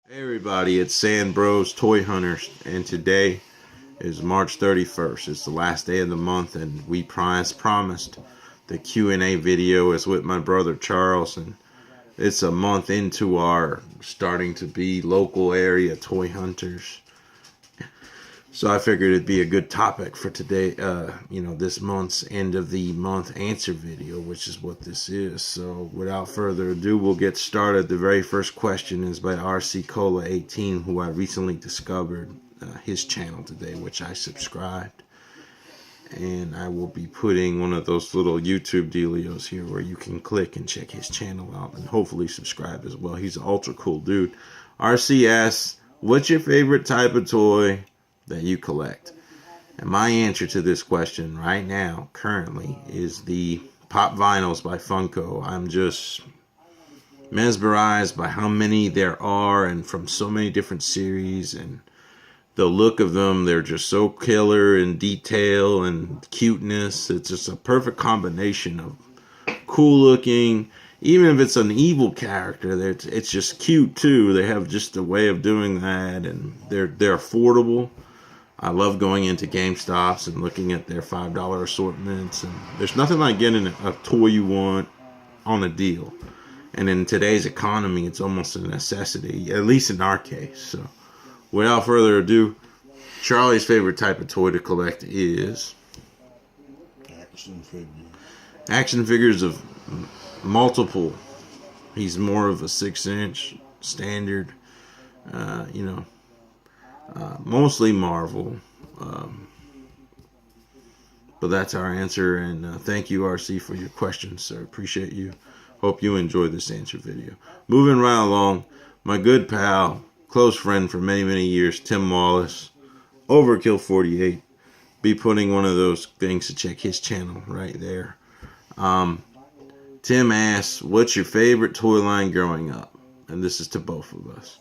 Hey everybody, it's saNBros Toy Hunters, and today is March 31st. It's the last day of the month, and we promised the Q&A video is with my brother Charles, and it's a month into our starting to be local area toy hunters. So I figured it'd be a good topic for today, this month's end of the month answer video, which is what this is. So without further ado, we'll get started. The very first question is by RC Cola 18, who I recently discovered his channel today, which I subscribed. And I will be putting one of those little YouTube dealios here where you can click and check his channel out and hopefully subscribe as well. He's an ultra cool dude. RC asks, what's your favorite type of toy that you collect? And my answer to this question right now, currently, is the Pop Vinyls by Funko. I'm just mesmerized by how many there are and from so many different series, and the look of them. They're just so killer in detail and cuteness. It's just a perfect combination of cool looking. Even if it's an evil character, it's just cute too. They have just a way of doing that, and they're affordable. I love going into GameStops and looking at their $5 assortments, and there's nothing like getting a toy you want on a deal. And in today's economy, it's almost a necessity, at least in our case. So without further ado, Charlie's favorite type of toy to collect is action figures. Action figures of multiple. He's more of a 6-inch standard, mostly Marvel. But that's our answer, and thank you, RC, for your questions, sir. Appreciate you. Hope you enjoy this answer video. Moving right along, my good pal, close friend for many, many years, Tim Wallace, Overkill 48. Be putting one of those things to check his channel right there. Tim asks, what's your favorite toy line growing up? And this is to both of us.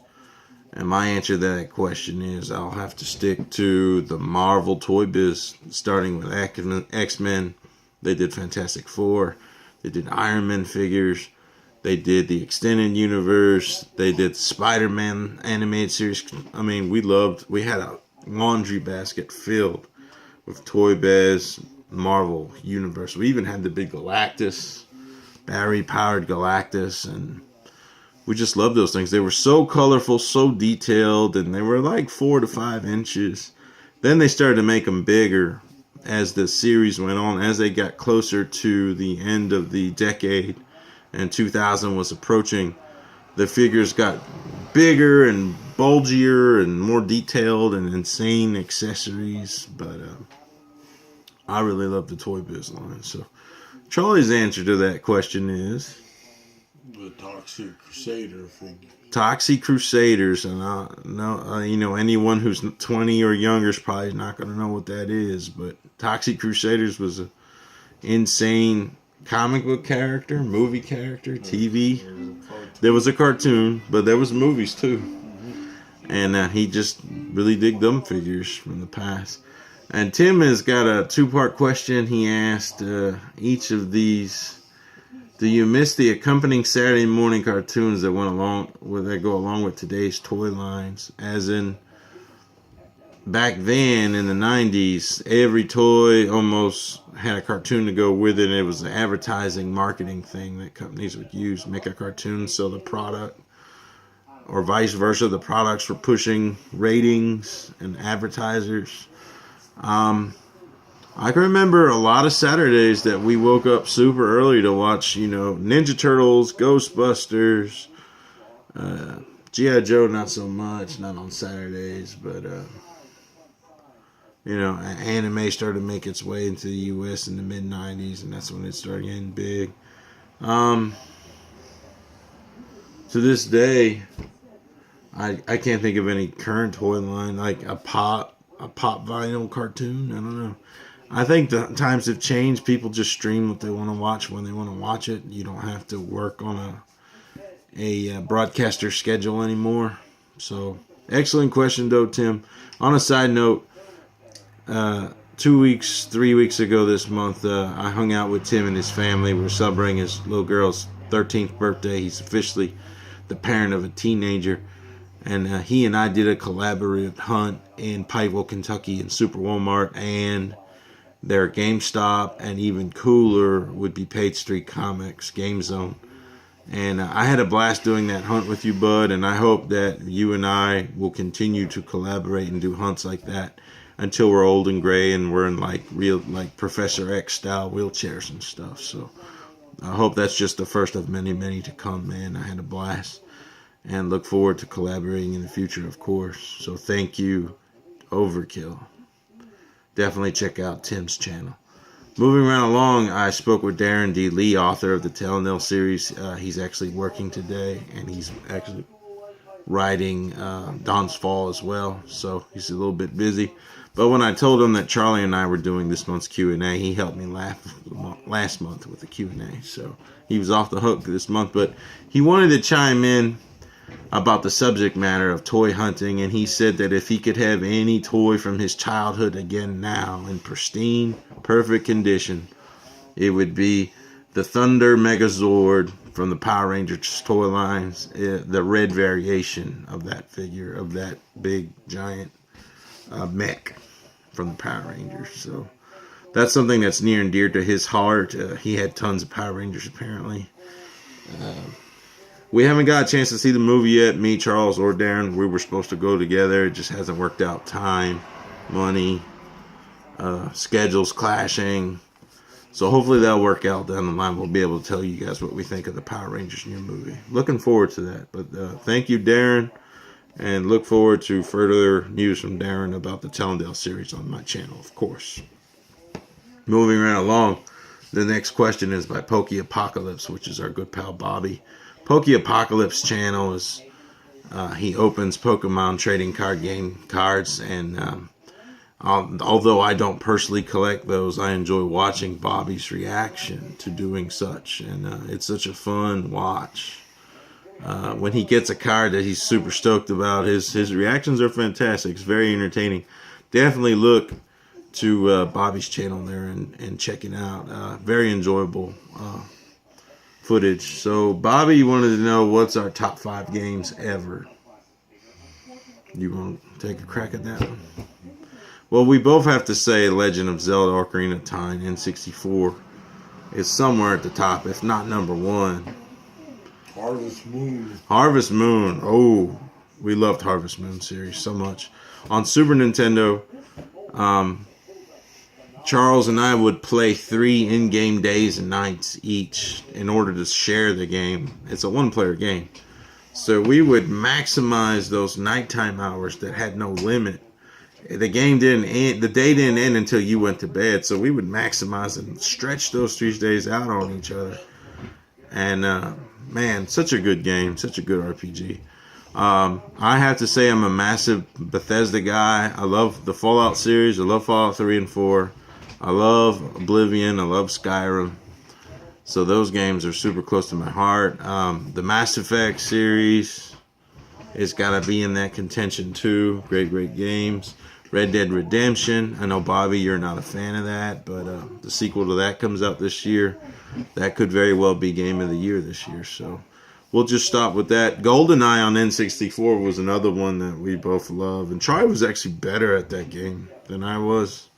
And my answer to that question is I'll have to stick to the Marvel Toy Biz, starting with X-Men. They did Fantastic Four. They did Iron Man figures. They did the Extended Universe. They did Spider-Man animated series. I mean, we had a laundry basket filled with Toy Biz, Marvel Universe. We even had the big Galactus, battery-powered Galactus, and we just loved those things. They were so colorful, so detailed, and they were like 4 to 5 inches. Then they started to make them bigger as the series went on, as they got closer to the end of the decade and 2000 was approaching. The figures got bigger and bulgier and more detailed and insane accessories. But I really love the Toy Biz line. So Charlie's answer to that question is The Toxic Crusader figure. Toxic Crusaders. And anyone who's 20 or younger is probably not going to know what that is. But Toxic Crusaders was an insane comic book character, movie character, TV. There was a cartoon, but there was movies too. And he just really digged them figures from the past. And Tim has got a 2-part question. He asked each of these, do you miss the accompanying Saturday morning cartoons that go along with today's toy lines? As in, back then in the 90s, every toy almost had a cartoon to go with it. It was an advertising marketing thing that companies would use, make a cartoon, sell the product, or vice versa. The products were pushing ratings and advertisers. I can remember a lot of Saturdays that we woke up super early to watch, Ninja Turtles, Ghostbusters, G.I. Joe, not so much, not on Saturdays, but anime started to make its way into the U.S. in the mid-90s, and that's when it started getting big. To this day, I can't think of any current toy line, like a pop vinyl cartoon. I don't know. I think the times have changed. People just stream what they want to watch when they want to watch it. You don't have to work on a broadcaster schedule anymore. So, excellent question, though, Tim. On a side note, 3 weeks ago this month, I hung out with Tim and his family. We were celebrating his little girl's 13th birthday. He's officially the parent of a teenager. And he and I did a collaborative hunt in Pikeville, Kentucky, in Super Walmart, and their GameStop, and even cooler would be Page Street Comics, Game Zone. And I had a blast doing that hunt with you, bud, and I hope that you and I will continue to collaborate and do hunts like that until we're old and gray and we're in like real, like Professor X style wheelchairs and stuff. So I hope that's just the first of many, many to come, man. I had a blast and look forward to collaborating in the future, of course. So thank you, Overkill. Definitely check out Tim's channel. Moving right along, I spoke with Darren D. Lee, author of the Telltale series. He's actually working today, and he's actually writing Dawn's Fall as well, so he's a little bit busy. But when I told him that Charlie and I were doing this month's Q&A, he helped me last month with the Q&A, so he was off the hook this month. But he wanted to chime in about the subject matter of toy hunting, and he said that if he could have any toy from his childhood again now in pristine, perfect condition, it would be the Thunder Megazord from the Power Rangers toy lines, the red variation of that figure, of that big giant mech from the Power Rangers. So that's something that's near and dear to his heart. He had tons of Power Rangers apparently. We haven't got a chance to see the movie yet, me, Charles, or Darren. We were supposed to go together. It just hasn't worked out. Time, money, schedules clashing. So hopefully that'll work out down the line. We'll be able to tell you guys what we think of the Power Rangers new movie. Looking forward to that. But thank you, Darren. And look forward to further news from Darren about the Telltale series on my channel, of course. Moving right along, the next question is by Pokey Apocalypse, which is our good pal Bobby. Pokey Apocalypse channel is, he opens Pokemon trading card game cards, and although I don't personally collect those, I enjoy watching Bobby's reaction to doing such, and it's such a fun watch. When he gets a card that he's super stoked about, his reactions are fantastic. It's very entertaining. Definitely look to Bobby's channel there and check it out. Very enjoyable footage. So Bobby wanted to know what's our top 5 games ever. You want to take a crack at that one? Well, we both have to say Legend of Zelda Ocarina of Time N64 is somewhere at the top, if not number 1. Harvest Moon. Harvest Moon. Oh, we loved Harvest Moon series so much. On Super Nintendo, Charles and I would play 3 in-game days and nights each in order to share the game. It's a one-player game. So we would maximize those nighttime hours that had no limit. The game didn't end, the day didn't end until you went to bed. So we would maximize and stretch those 3 days out on each other. And man, such a good game, such a good RPG. I have to say I'm a massive Bethesda guy. I love the Fallout series. I love Fallout 3 and 4. I love Oblivion. I love Skyrim. So those games are super close to my heart. The Mass Effect series has got to be in that contention too. Great, great games. Red Dead Redemption. I know, Bobby, you're not a fan of that, but the sequel to that comes out this year. That could very well be Game of the Year this year. So we'll just stop with that. GoldenEye on N64 was another one that we both love. And Troy was actually better at that game than I was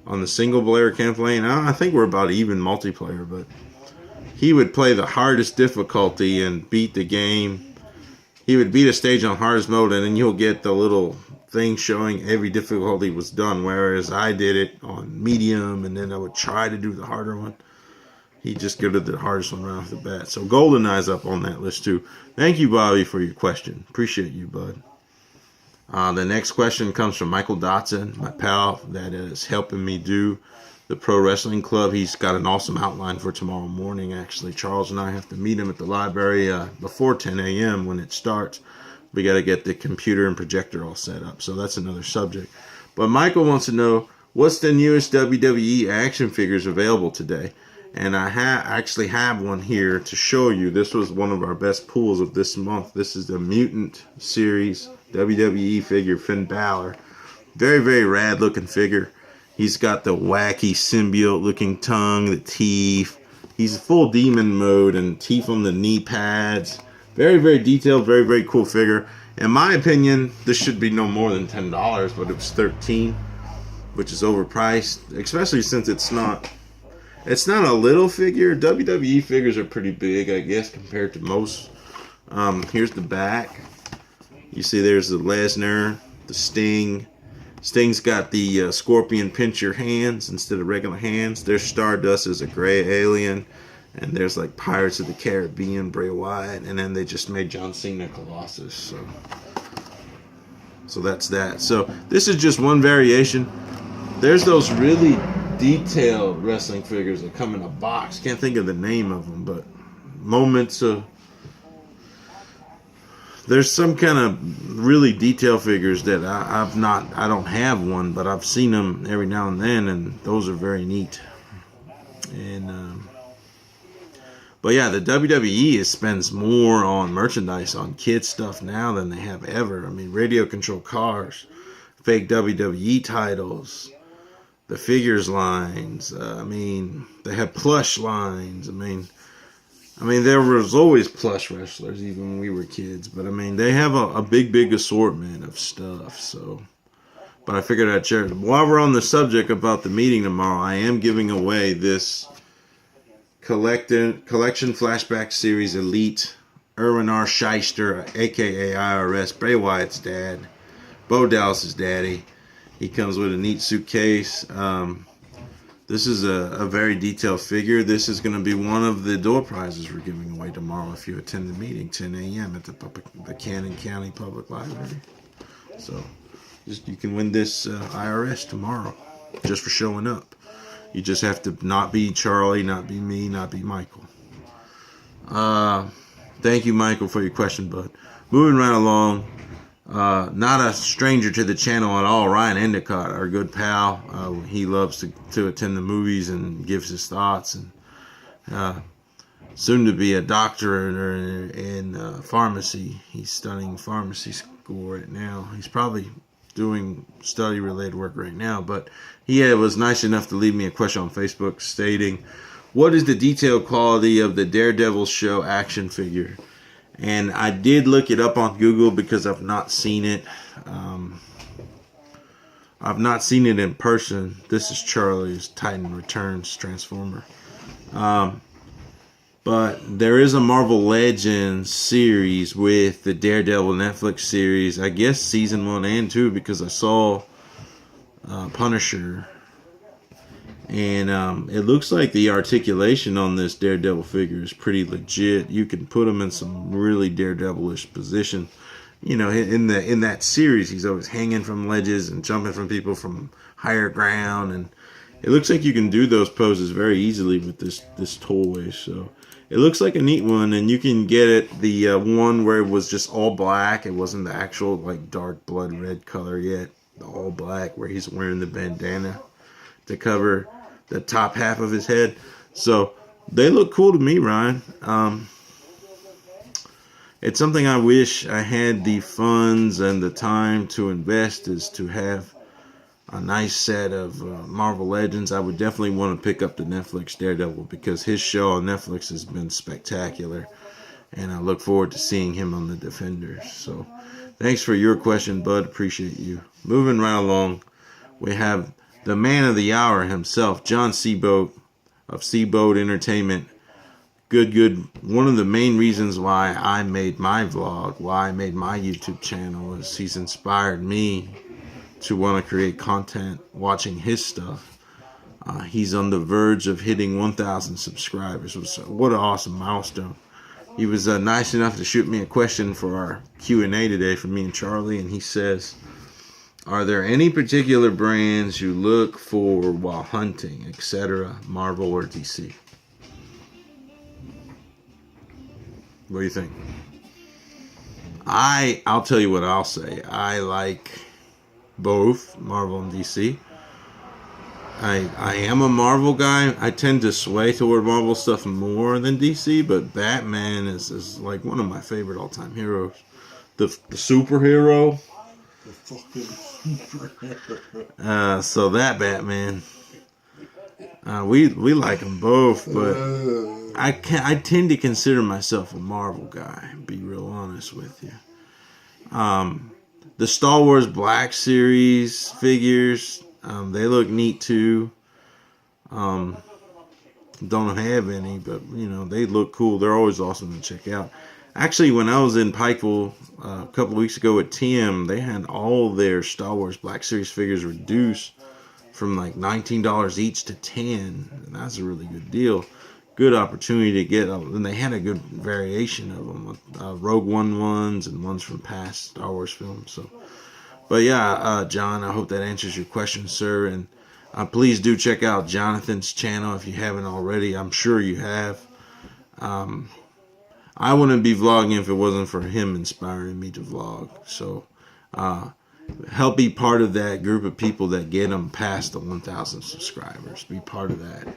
on the single-player campaign. I think we're about even multiplayer, but he would play the hardest difficulty and beat the game. He would beat a stage on hardest mode, and then you'll get the little thing showing every difficulty was done, whereas I did it on medium, and then I would try to do the harder one. He just go to the hardest one right off the bat. So GoldenEye's up on that list too. Thank you, Bobby, for your question. Appreciate you, bud. The next question comes from Michael Dotson, my pal that is helping me do the Pro Wrestling Club. He's got an awesome outline for tomorrow morning, actually. Charles and I have to meet him at the library before 10 a.m. when it starts. We got to get the computer and projector all set up, so that's another subject. But Michael wants to know, what's the newest WWE action figures available today? And I actually have one here to show you. This was one of our best pulls of this month. This is the Mutant Series WWE figure, Finn Balor. Very, very rad looking figure. He's got the wacky symbiote looking tongue, the teeth. He's full demon mode and teeth on the knee pads. Very, very detailed, very, very cool figure. In my opinion, this should be no more than $10, but it was $13, which is overpriced, especially since it's not a little figure. WWE figures are pretty big, I guess, compared to most. Here's the back. You see there's the Lesnar, the Sting. Sting's got the scorpion pincher hands instead of regular hands. There's Stardust as a gray alien. And there's like Pirates of the Caribbean, Bray Wyatt. And then they just made John Cena Colossus. So that's that. So this is just one variation. There's those really detailed wrestling figures that come in a box. Can't think of the name of them, but moments of... There's some kind of really detailed figures that I don't have one, but I've seen them every now and then, and those are very neat. And but yeah, the WWE spends more on merchandise, on kid stuff now than they have ever. I mean, radio control cars, fake WWE titles, the figures lines. I mean, they have plush lines. I mean, there was always plush wrestlers, even when we were kids. But, I mean, they have a big assortment of stuff. So, but I figured I'd share it. While we're on the subject about the meeting tomorrow, I am giving away this collection flashback series Elite Erwin R. Shyster, a.k.a. IRS, Bray Wyatt's dad, Bo Dallas's daddy. He comes with a neat suitcase. This is a very detailed figure. This is going to be one of the door prizes we're giving away tomorrow if you attend the meeting, 10 a.m. at the Cannon County Public Library. So you can win this IRS tomorrow just for showing up. You just have to not be Charlie, not be me, not be Michael. Thank you, Michael, for your question, bud. Moving right along. Not a stranger to the channel at all, Ryan Endicott, our good pal. He loves to attend the movies and gives his thoughts. And soon to be a doctor in pharmacy. He's studying pharmacy school right now. He's probably doing study-related work right now. But he was nice enough to leave me a question on Facebook stating, what is the detailed quality of the Daredevil show action figure? And I did look it up on Google because I've not seen it. I've not seen it in person. This is Charlie's Titan Returns Transformer. But there is a Marvel Legends series with the Daredevil Netflix series. I guess season 1 and 2 because I saw Punisher. And it looks like the articulation on this Daredevil figure is pretty legit. You can put him in some really Daredevilish position. You know, in that series, he's always hanging from ledges and jumping from people from higher ground. And it looks like you can do those poses very easily with this toy. So it looks like a neat one. And you can get it, the one where it was just all black. It wasn't the actual like dark blood red color yet. The all black where he's wearing the bandana to cover the top half of his head. So they look cool to me, Ryan. It's something I wish I had the funds and the time to invest, is to have a nice set of Marvel Legends. I would definitely want to pick up the Netflix Daredevil because his show on Netflix has been spectacular. And I look forward to seeing him on the Defenders. So thanks for your question, bud. Appreciate you. Moving right along, we have the man of the hour himself, John Seaboat of Seaboat Entertainment. Good. One of the main reasons why I made my vlog, why I made my YouTube channel, is he's inspired me to want to create content watching his stuff. He's on the verge of hitting 1,000 subscribers. What an awesome milestone. He was nice enough to shoot me a question for our Q&A today for me and Charlie, and he says, are there any particular brands you look for while hunting, etc., Marvel or DC? What do you think? I'll tell you what I'll say. I like both Marvel and DC. I am a Marvel guy. I tend to sway toward Marvel stuff more than DC, but Batman is like one of my favorite all-time heroes. The superhero. The fucking superhero. So that Batman. We like them both, but I tend to consider myself a Marvel guy, be real honest with you. The Star Wars Black Series figures, they look neat too. Don't have any, but you know, they look cool. They're always awesome to check out. Actually, when I was in Pikeville a couple of weeks ago at TM, they had all their Star Wars Black Series figures reduced from like $19 each to $10. And that's a really good deal. Good opportunity to get, and they had a good variation of them, with Rogue One ones and ones from past Star Wars films. So, but yeah, John, I hope that answers your question, sir. And please do check out Jonathan's channel if you haven't already. I'm sure you have. I wouldn't be vlogging if it wasn't for him inspiring me to vlog. So help be part of that group of people that get them past the 1,000 subscribers. Be part of that.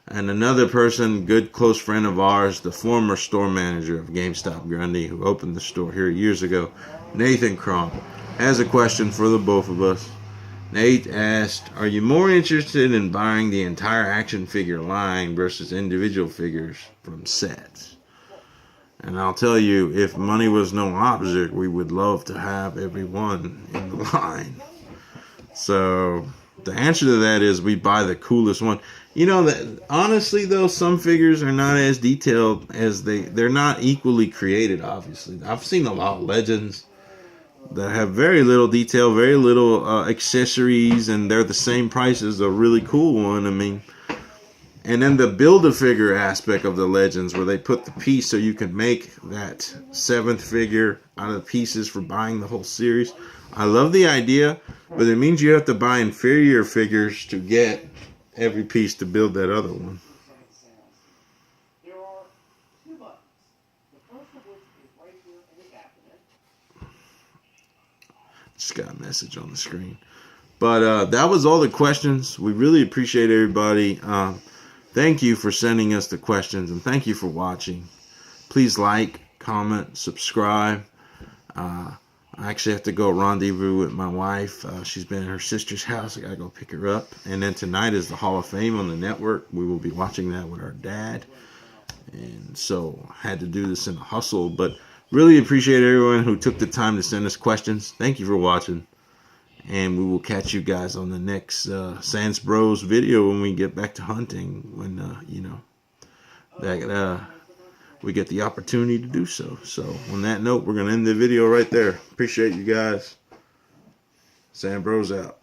And another person, good close friend of ours, the former store manager of GameStop Grundy, who opened the store here years ago, Nathan Crom, has a question for the both of us. Nate asked, are you more interested in buying the entire action figure line versus individual figures from sets? And I'll tell you, if money was no object, we would love to have every one in the line. So the answer to that is we buy the coolest one. You know, that honestly though, some figures are not as detailed as they're not equally created, obviously. I've seen a lot of Legends that have very little detail, very little accessories, and they're the same price as a really cool one. I mean, and then the build-a-figure aspect of the Legends, where they put the piece so you can make that 7th figure out of pieces for buying the whole series. I love the idea, but it means you have to buy inferior figures to get every piece to build that other one. Just got a message on the screen. But that was all the questions. We really appreciate everybody. Thank you for sending us the questions, and thank you for watching. Please like, comment, subscribe. I actually have to go rendezvous with my wife. She's been at her sister's house. I gotta go pick her up. And then tonight is the Hall of Fame on the network. We will be watching that with our dad. And so I had to do this in a hustle. But really appreciate everyone who took the time to send us questions. Thank you for watching. And we will catch you guys on the next saNBros video when we get back to hunting. When, you know, that we get the opportunity to do so. So on that note, we're going to end the video right there. Appreciate you guys. saNBros out.